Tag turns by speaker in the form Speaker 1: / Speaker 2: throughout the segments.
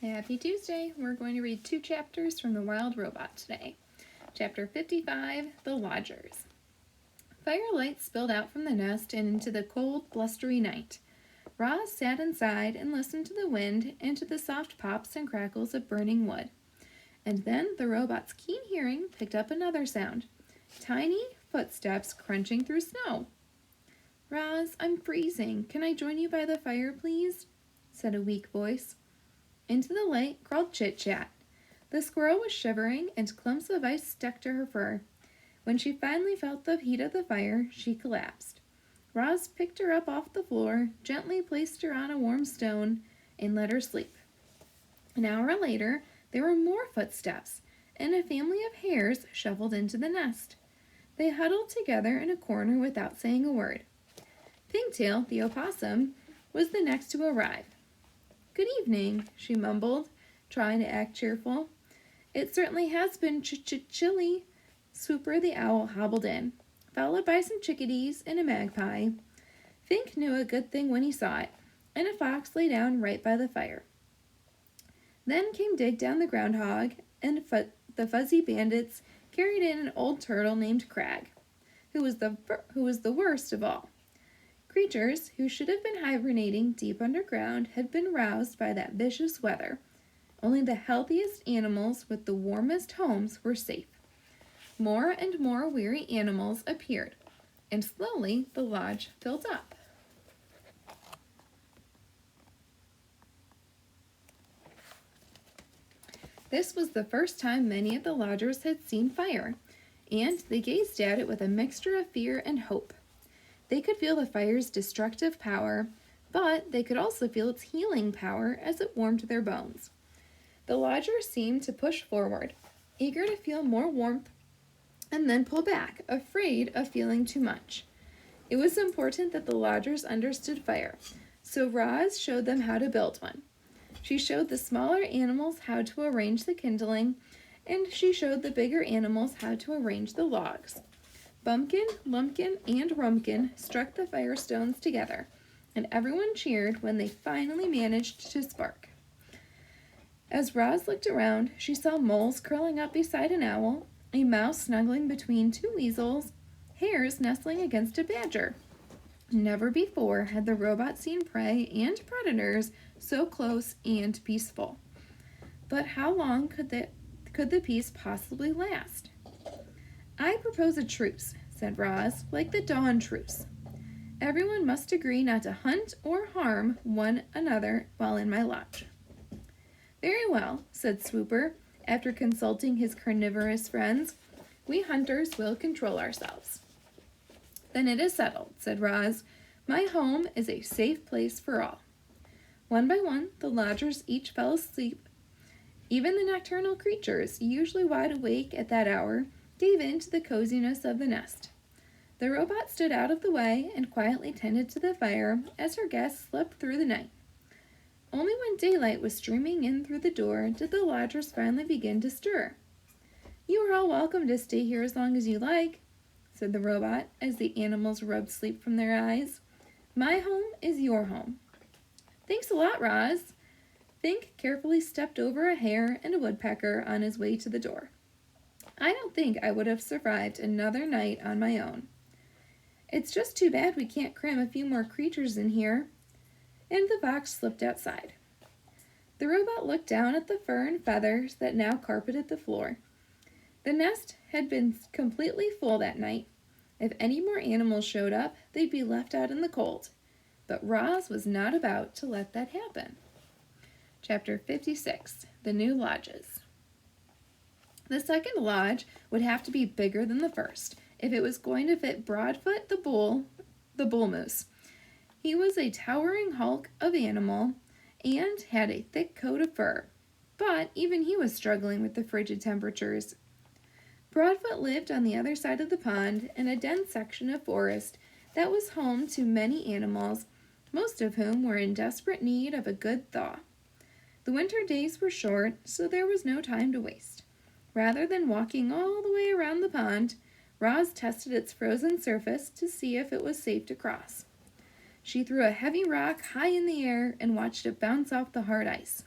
Speaker 1: Happy Tuesday! We're going to read 2 chapters from The Wild Robot today. Chapter 55, The Lodgers. Firelight spilled out from the nest and into the cold, blustery night. Roz sat inside and listened to the wind and to the soft pops and crackles of burning wood. And then the robot's keen hearing picked up another sound. Tiny footsteps crunching through snow. "Roz, I'm freezing. Can I join you by the fire, please?" said a weak voice. Into the light crawled Chit-Chat. The squirrel was shivering, and clumps of ice stuck to her fur. When she finally felt the heat of the fire, she collapsed. Roz picked her up off the floor, gently placed her on a warm stone, and let her sleep. An hour later, there were more footsteps, and a family of hares shuffled into the nest. They huddled together in a corner without saying a word. Pigtail, the opossum, was the next to arrive. "Good evening," she mumbled, trying to act cheerful. "It certainly has been chilly." Swooper the owl hobbled in, followed by some chickadees and a magpie. Fink knew a good thing when he saw it, and a fox lay down right by the fire. Then came Dig down the groundhog, and the fuzzy bandits carried in an old turtle named Crag, who was the worst of all. Creatures who should have been hibernating deep underground had been roused by that vicious weather. Only the healthiest animals with the warmest homes were safe. More and more weary animals appeared, and slowly the lodge filled up. This was the first time many of the lodgers had seen fire, and they gazed at it with a mixture of fear and hope. They could feel the fire's destructive power, but they could also feel its healing power as it warmed their bones. The lodgers seemed to push forward, eager to feel more warmth, and then pull back, afraid of feeling too much. It was important that the lodgers understood fire, so Roz showed them how to build one. She showed the smaller animals how to arrange the kindling, and she showed the bigger animals how to arrange the logs. Bumpkin, Lumpkin, and Rumpkin struck the firestones together, and everyone cheered when they finally managed to spark. As Roz looked around, she saw moles curling up beside an owl, a mouse snuggling between 2 weasels, hares nestling against a badger. Never before had the robot seen prey and predators so close and peaceful. But how long could the peace possibly last? "I propose a truce," said Roz, "like the dawn truce. Everyone must agree not to hunt or harm one another while in my lodge." "Very well," said Swooper, after consulting his carnivorous friends. "We hunters will control ourselves." "Then it is settled," said Roz. "My home is a safe place for all." One by one, the lodgers each fell asleep. Even the nocturnal creatures, usually wide awake at that hour, gave in to the coziness of the nest. The robot stood out of the way and quietly tended to the fire as her guests slept through the night. Only when daylight was streaming in through the door did the lodgers finally begin to stir. "You are all welcome to stay here as long as you like," said the robot as the animals rubbed sleep from their eyes. "My home is your home." "Thanks a lot, Roz." Fink carefully stepped over a hare and a woodpecker on his way to the door. "I don't think I would have survived another night on my own." "It's just too bad we can't cram a few more creatures in here." And the fox slipped outside. The robot looked down at the fur and feathers that now carpeted the floor. The nest had been completely full that night. If any more animals showed up, they'd be left out in the cold. But Roz was not about to let that happen. Chapter 56, The New Lodges. The second lodge would have to be bigger than the first if it was going to fit Broadfoot the bull moose. He was a towering hulk of animal and had a thick coat of fur, but even he was struggling with the frigid temperatures. Broadfoot lived on the other side of the pond in a dense section of forest that was home to many animals, most of whom were in desperate need of a good thaw. The winter days were short, so there was no time to waste. Rather than walking all the way around the pond, Roz tested its frozen surface to see if it was safe to cross. She threw a heavy rock high in the air and watched it bounce off the hard ice.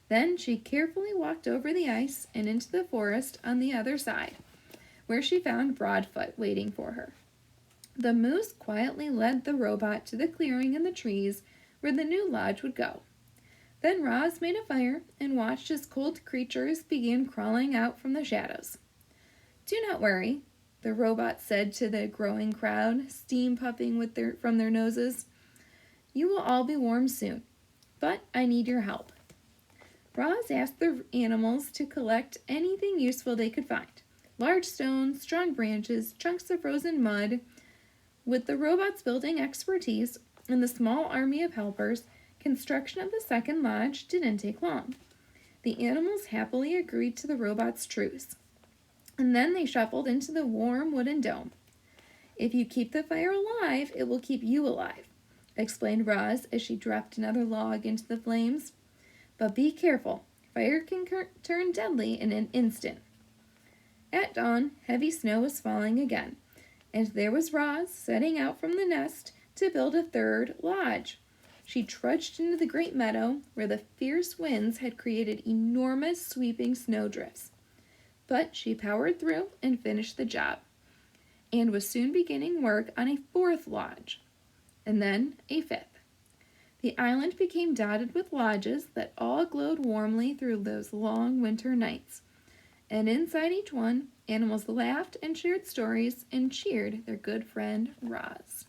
Speaker 1: Then she carefully walked over the ice and into the forest on the other side, where she found Broadfoot waiting for her. The moose quietly led the robot to the clearing in the trees where the new lodge would go. Then Roz made a fire and watched as cold creatures began crawling out from the shadows. "Do not worry," the robot said to the growing crowd, steam puffing from their noses. "You will all be warm soon, but I need your help." Roz asked the animals to collect anything useful they could find: large stones, strong branches, chunks of frozen mud. With the robot's building expertise and the small army of helpers, construction of the second lodge didn't take long. The animals happily agreed to the robot's truce, and then they shuffled into the warm wooden dome. "If you keep the fire alive, it will keep you alive," explained Roz as she dropped another log into the flames. "But be careful, fire can turn deadly in an instant." At dawn, heavy snow was falling again, and there was Roz setting out from the nest to build a third lodge. She trudged into the great meadow where the fierce winds had created enormous sweeping snowdrifts. But she powered through and finished the job, and was soon beginning work on a fourth lodge, and then a fifth. The island became dotted with lodges that all glowed warmly through those long winter nights, and inside each one, animals laughed and shared stories and cheered their good friend Roz.